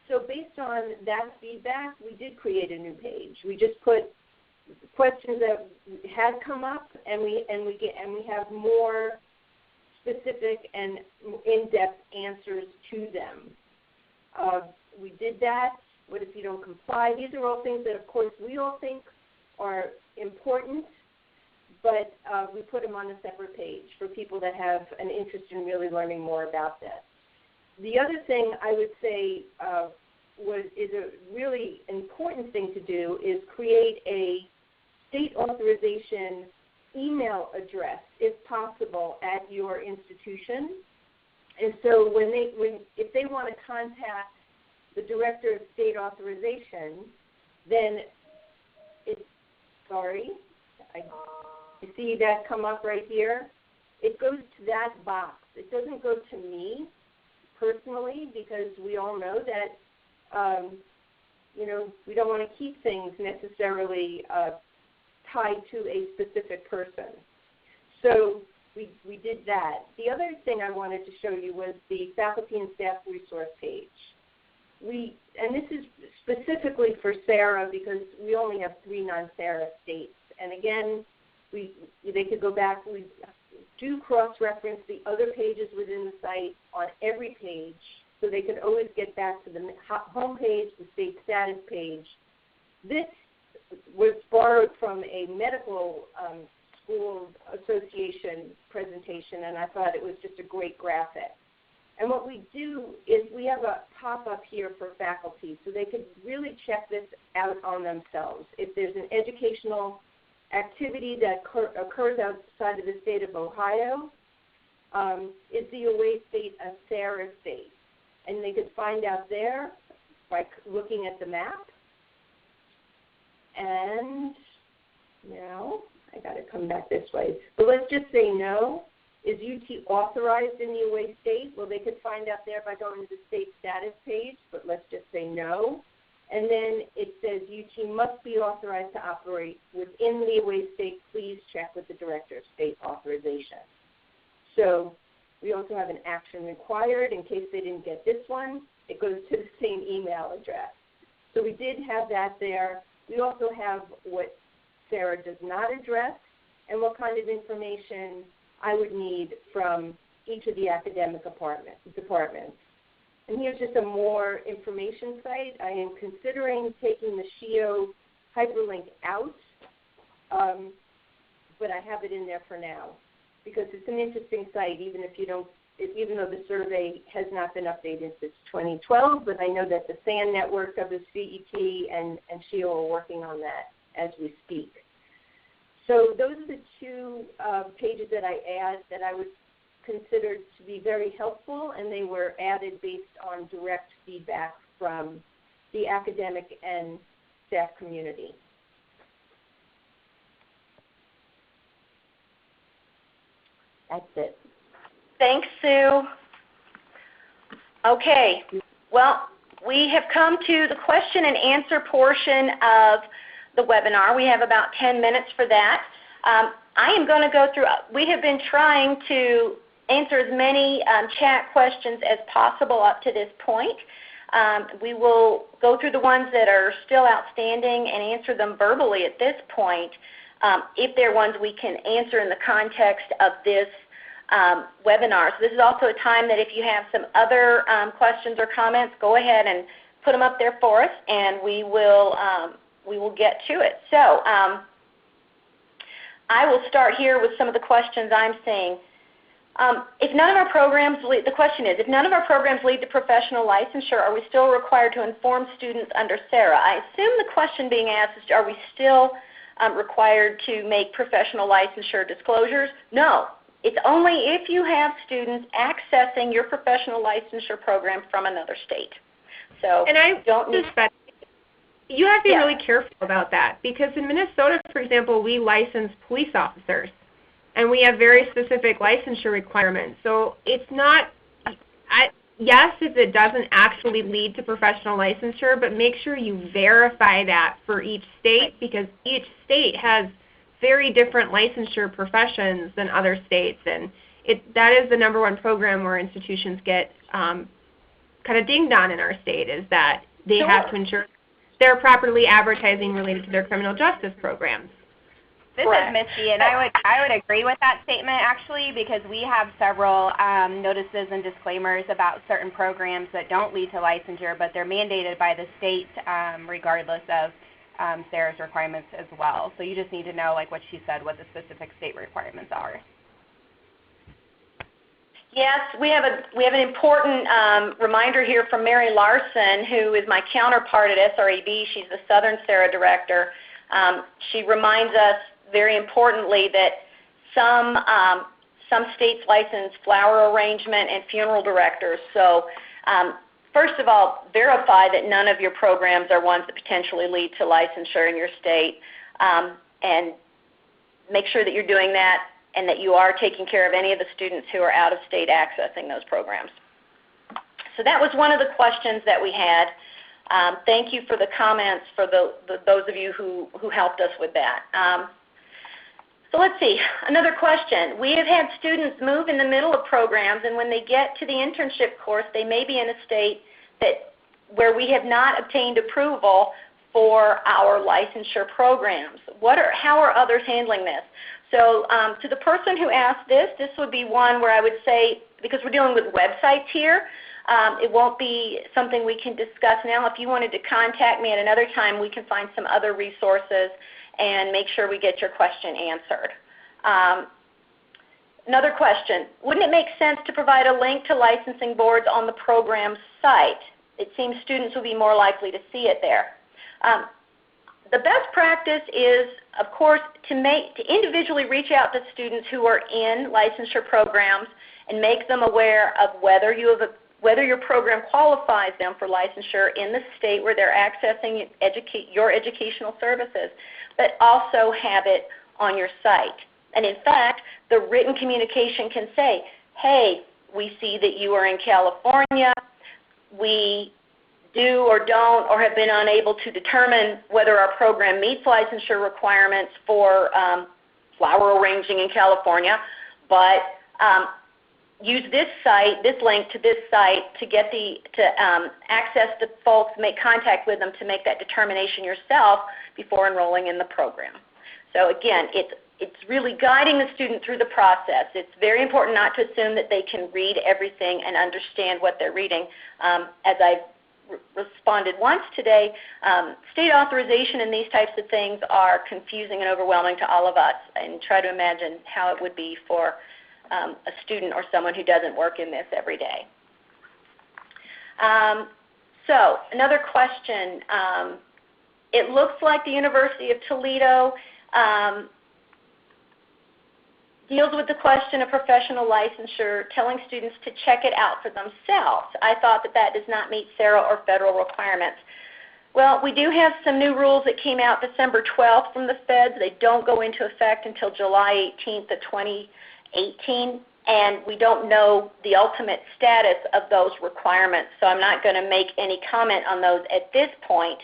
So based on that feedback, we did create a new page. We just put questions that had come up, and we have more specific and in-depth answers to them. We did that. What if you don't comply? These are all things that, of course, we all think are important, but we put them on a separate page for people that have an interest in really learning more about this. The other thing I would say is a really important thing to do is create a state authorization email address, if possible, at your institution. And so if they want to contact the Director of State Authorization, then I see that come up right here. It goes to that box. It doesn't go to me personally, because we all know that we don't want to keep things necessarily tied to a specific person. So we did that. The other thing I wanted to show you was the faculty and staff resource page. And this is specifically for SARA because we only have 3 non-SARA states. And again, they could go back. We do cross-reference the other pages within the site on every page, so they could always get back to the home page, the state status page. This was borrowed from a medical school association presentation, and I thought it was just a great graphic. And what we do is we have a pop-up here for faculty, so they could really check this out on themselves. If there's an educational activity that occurs outside of the state of Ohio, is the away state a SARA state? And they could find out there by looking at the map. And now I got to come back this way. But let's just say no. Is UT authorized in the away state? Well, they could find out there by going to the state status page, but let's just say no. And then it says UT must be authorized to operate within the away state. Please check with the Director of State Authorization. So we also have an action required in case they didn't get this one. It goes to the same email address. So we did have that there. We also have what SARA does not address and what kind of information I would need from each of the academic departments. And here's just a more information site. I am considering taking the SHIO hyperlink out, but I have it in there for now because it's an interesting site, even though the survey has not been updated since 2012. But I know that the SAN network of the CET and SHIO are working on that as we speak. So those are the 2 pages that I would consider to be very helpful, and they were added based on direct feedback from the academic and staff community. That's it. Thanks, Sue. Okay. Well, we have come to the question and answer portion of the webinar. We have about 10 minutes for that. I am going to go through, we have been trying to answer as many chat questions as possible up to this point. We will go through the ones that are still outstanding and answer them verbally at this point. If they're ones we can answer in the context of this webinar. So this is also a time that if you have some other questions or comments, go ahead and put them up there for us, and we will get to it. So I will start here with some of the questions I'm seeing. If none of our programs lead, the question is, if none of our programs lead to professional licensure, are we still required to inform students under SARA? I assume the question being asked is, are we still required to make professional licensure disclosures? No. It's only if you have students accessing your professional licensure program from another state. So and I don't need suspect you have to be really careful about that, because in Minnesota, for example, we license police officers, and we have very specific licensure requirements. So it's not, yes, if it doesn't actually lead to professional licensure, but make sure you verify that for each state, because each state has very different licensure professions than other states, and that is the #1 program where institutions get kind of dinged on in our state, is that they have to ensure they're properly advertising related to their criminal justice programs. This is Misty, and I would agree with that statement, actually, because we have several notices and disclaimers about certain programs that don't lead to licensure, but they're mandated by the state regardless of SARA's requirements as well. So you just need to know, like what she said, what the specific state requirements are. Yes, we have an important reminder here from Mary Larson, who is my counterpart at SRAB. She's the Southern SARA Director. She reminds us very importantly that some states license flower arrangement and funeral directors. So first of all, verify that none of your programs are ones that potentially lead to licensure in your state, and make sure that you're doing that and that you are taking care of any of the students who are out of state accessing those programs. So that was one of the questions that we had. Thank you for the comments for those of you who helped us with that. So let's see, another question. We have had students move in the middle of programs, and when they get to the internship course, they may be in a state where we have not obtained approval for our licensure programs. How are others handling this? So to the person who asked this would be one where I would say, because we're dealing with websites here, it won't be something we can discuss now. If you wanted to contact me at another time, we can find some other resources and make sure we get your question answered. Another question, wouldn't it make sense to provide a link to licensing boards on the program's site? It seems students will be more likely to see it there. The best practice is, of course, to individually reach out to students who are in licensure programs and make them aware of whether your program qualifies them for licensure in the state where they're accessing your educational services, but also have it on your site. And in fact, the written communication can say, hey, we see that you are in California. We do or don't or have been unable to determine whether our program meets licensure requirements for flower arranging in California, but use this link to this site to access the folks, make contact with them to make that determination yourself before enrolling in the program. So again, it's really guiding the student through the process. It's very important not to assume that they can read everything and understand what they're reading. As I've responded once today, state authorization and these types of things are confusing and overwhelming to all of us, and try to imagine how it would be for a student or someone who doesn't work in this every day. So another question. It looks like the University of Toledo deals with the question of professional licensure, telling students to check it out for themselves. I thought that does not meet SARA or federal requirements. Well, we do have some new rules that came out December 12th from the feds. They don't go into effect until July 18th of 2018, and we don't know the ultimate status of those requirements, so I'm not going to make any comment on those at this point.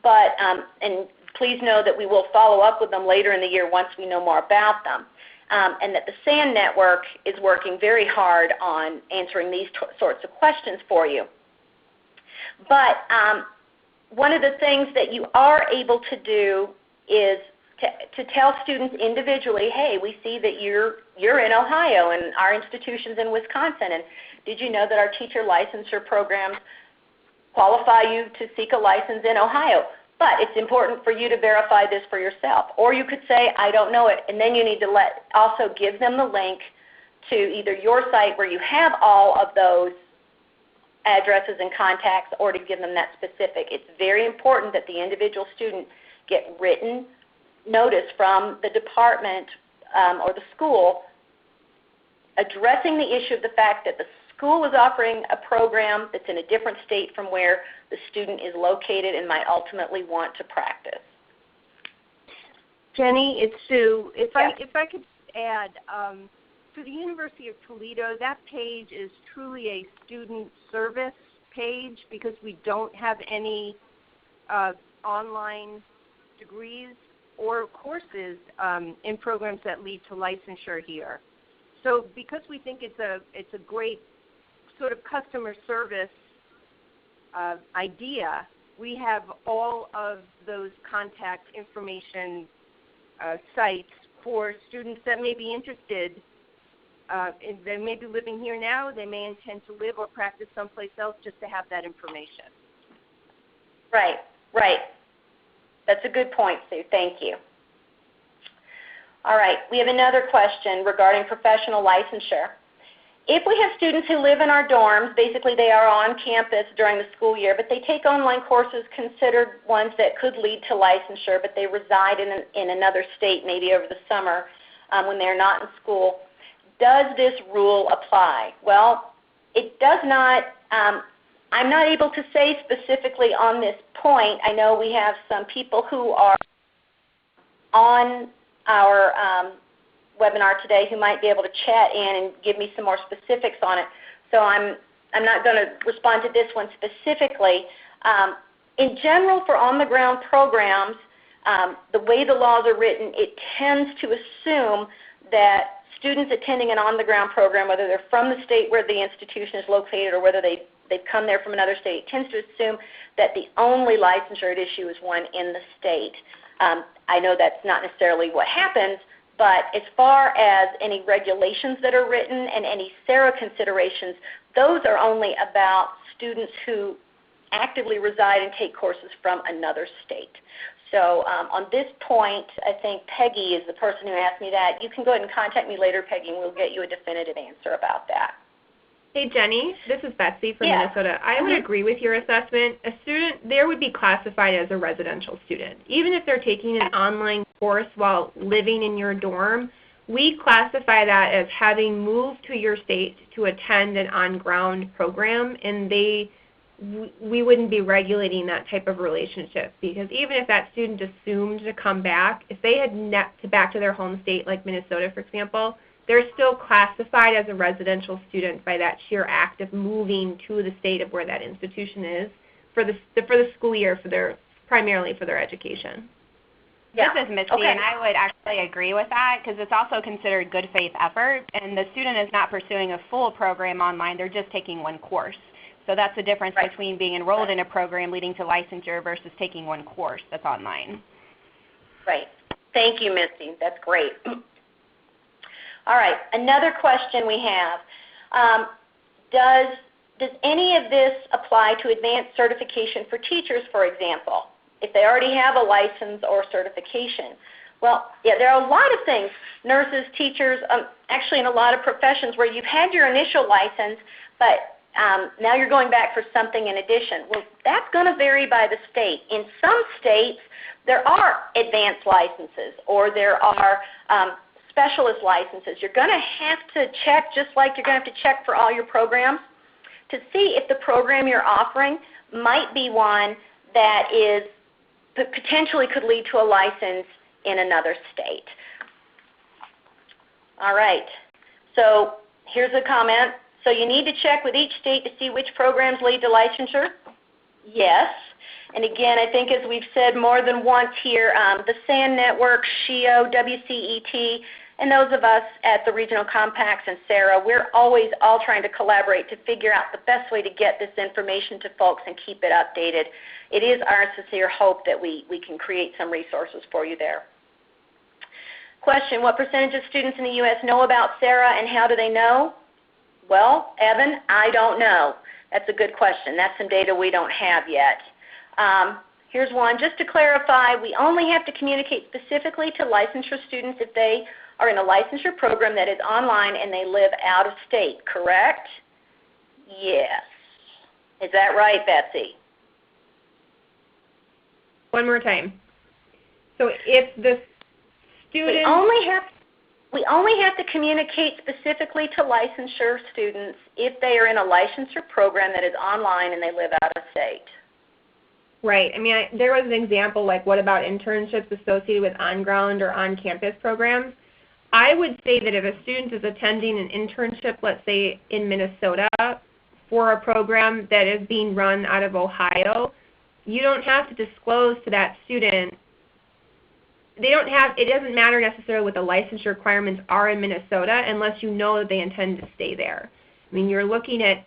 But and please know that we will follow up with them later in the year once we know more about them. And that the SAN network is working very hard on answering these sorts of questions for you. But one of the things that you are able to do is to tell students individually, hey, we see that you're in Ohio and our institution's in Wisconsin, and did you know that our teacher licensure programs qualify you to seek a license in Ohio. But it's important for you to verify this for yourself. Or you could say, I don't know it, and then you need to also give them the link to either your site where you have all of those addresses and contacts, or to give them that specific. It's very important that the individual student get written notice from the department or the school addressing the issue of the fact that the school is offering a program that's in a different state from where the student is located and might ultimately want to practice. Jenny, it's Sue. If Yes. I could add, for the University of Toledo, that page is truly a student service page because we don't have any online degrees or courses in programs that lead to licensure here. So because we think it's a great sort of customer service idea, we have all of those contact information sites for students that may be interested. They may be living here now. They may intend to live or practice someplace else just to have that information. Right, right. That's a good point, Sue. Thank you. All right, we have another question regarding professional licensure. If we have students who live in our dorms, basically they are on campus during the school year, but they take online courses considered ones that could lead to licensure, but they reside in another state maybe over the summer when they're not in school, does this rule apply? Well, it does not. I'm not able to say specifically on this point. I know we have some people who are on our webinar today who might be able to chat in and give me some more specifics on it. So I'm not going to respond to this one specifically. In general, for on-the-ground programs, the way the laws are written, it tends to assume that students attending an on-the-ground program, whether they're from the state where the institution is located or whether they've come there from another state, tends to assume that the only licensure at issue is one in the state. I know that's not necessarily what happens, but as far as any regulations that are written and any SARA considerations, those are only about students who actively reside and take courses from another state. So on this point, I think Peggy is the person who asked me that. You can go ahead and contact me later, Peggy, and we'll get you a definitive answer about that. Hey Jenny, this is Betsy from Minnesota. I would agree with your assessment. A student there would be classified as a residential student. Even if they're taking an online course while living in your dorm, we classify that as having moved to your state to attend an on-ground program, and we wouldn't be regulating that type of relationship, because even if that student assumed to come back, if they had back to their home state like Minnesota, for example, they're still classified as a residential student by that sheer act of moving to the state of where that institution is for the school year, primarily for their education. Yeah. This is Misty, and I would actually agree with that because it's also considered good faith effort, and the student is not pursuing a full program online. They're just taking one course. So that's the difference between being enrolled in a program leading to licensure versus taking one course that's online. Right. Thank you, Misty. That's great. All right, another question we have. Does any of this apply to advanced certification for teachers, for example, if they already have a license or certification? Well, yeah, there are a lot of things, nurses, teachers, actually in a lot of professions where you've had your initial license, but now you're going back for something in addition. Well, that's going to vary by the state. In some states, there are advanced licenses or there are specialist licenses. You're going to have to check, just like you're going to have to check for all your programs, to see if the program you're offering might be one that potentially could lead to a license in another state. All right. So here's a comment. So you need to check with each state to see which programs lead to licensure? Yes. And again, I think as we've said more than once here, the SAN Network, SHIO, WCET, and those of us at the Regional Compacts and SARA, we're always all trying to collaborate to figure out the best way to get this information to folks and keep it updated. It is our sincere hope that we can create some resources for you there. Question, what percentage of students in the U.S. know about SARA and how do they know? Well, Evan, I don't know. That's a good question. That's some data we don't have yet. Here's one. Just to clarify, we only have to communicate specifically to licensure students if they are in a licensure program that is online and they live out of state, correct? Yes. Is that right, Betsy? One more time. So if the student... We only have to communicate specifically to licensure students if they are in a licensure program that is online and they live out of state. Right. I mean, there was an example like what about internships associated with on-ground or on-campus programs? I would say that if a student is attending an internship, let's say in Minnesota, for a program that is being run out of Ohio, you don't have to disclose to that student. It doesn't matter necessarily what the licensure requirements are in Minnesota unless you know that they intend to stay there. I mean, you're looking at,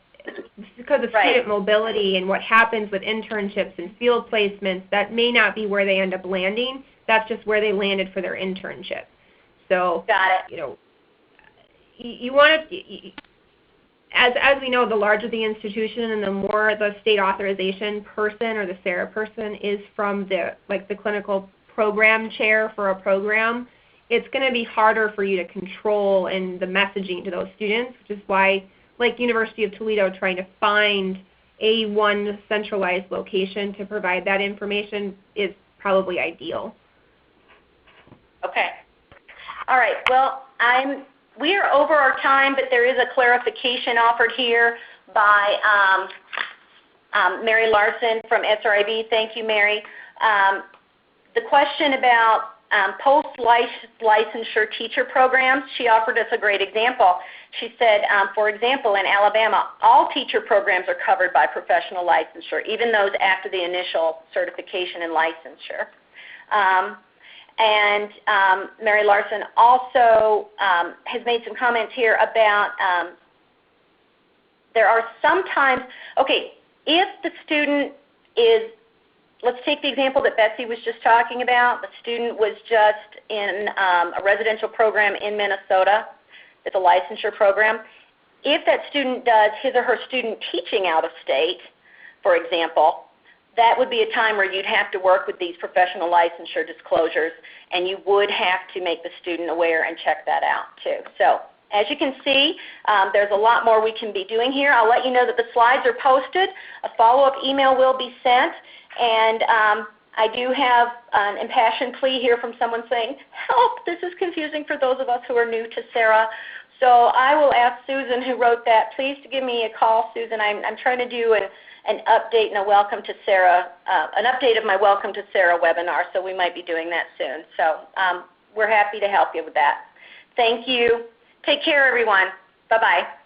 because of student mobility and what happens with internships and field placements, that may not be where they end up landing. That's just where they landed for their internship. So, you know, you want to, as we know, the larger the institution and the more the state authorization person or the SARA person is from the clinical program chair for a program, it's going to be harder for you to control in the messaging to those students, which is why, like University of Toledo, trying to find one centralized location to provide that information is probably ideal. Okay. All right. Well, we are over our time, but there is a clarification offered here by Mary Larson from SRIB. Thank you, Mary. The question about post-licensure teacher programs, she offered us a great example. She said, for example, in Alabama, all teacher programs are covered by professional licensure, even those after the initial certification and licensure. And Mary Larson also has made some comments here about there are sometimes, okay, if the student is, let's take the example that Betsy was just talking about. The student was just in a residential program in Minnesota. It's a licensure program. If that student does his or her student teaching out of state, for example, that would be a time where you'd have to work with these professional licensure disclosures, and you would have to make the student aware and check that out too. So as you can see, there's a lot more we can be doing here. I'll let you know that the slides are posted. A follow-up email will be sent. And I do have an impassioned plea here from someone saying, help, this is confusing for those of us who are new to SARA. So I will ask Susan, who wrote that, please to give me a call, Susan. I'm trying to do an update and a welcome to SARA, an update of my Welcome to SARA webinar, so we might be doing that soon. So we're happy to help you with that. Thank you. Take care, everyone. Bye-bye.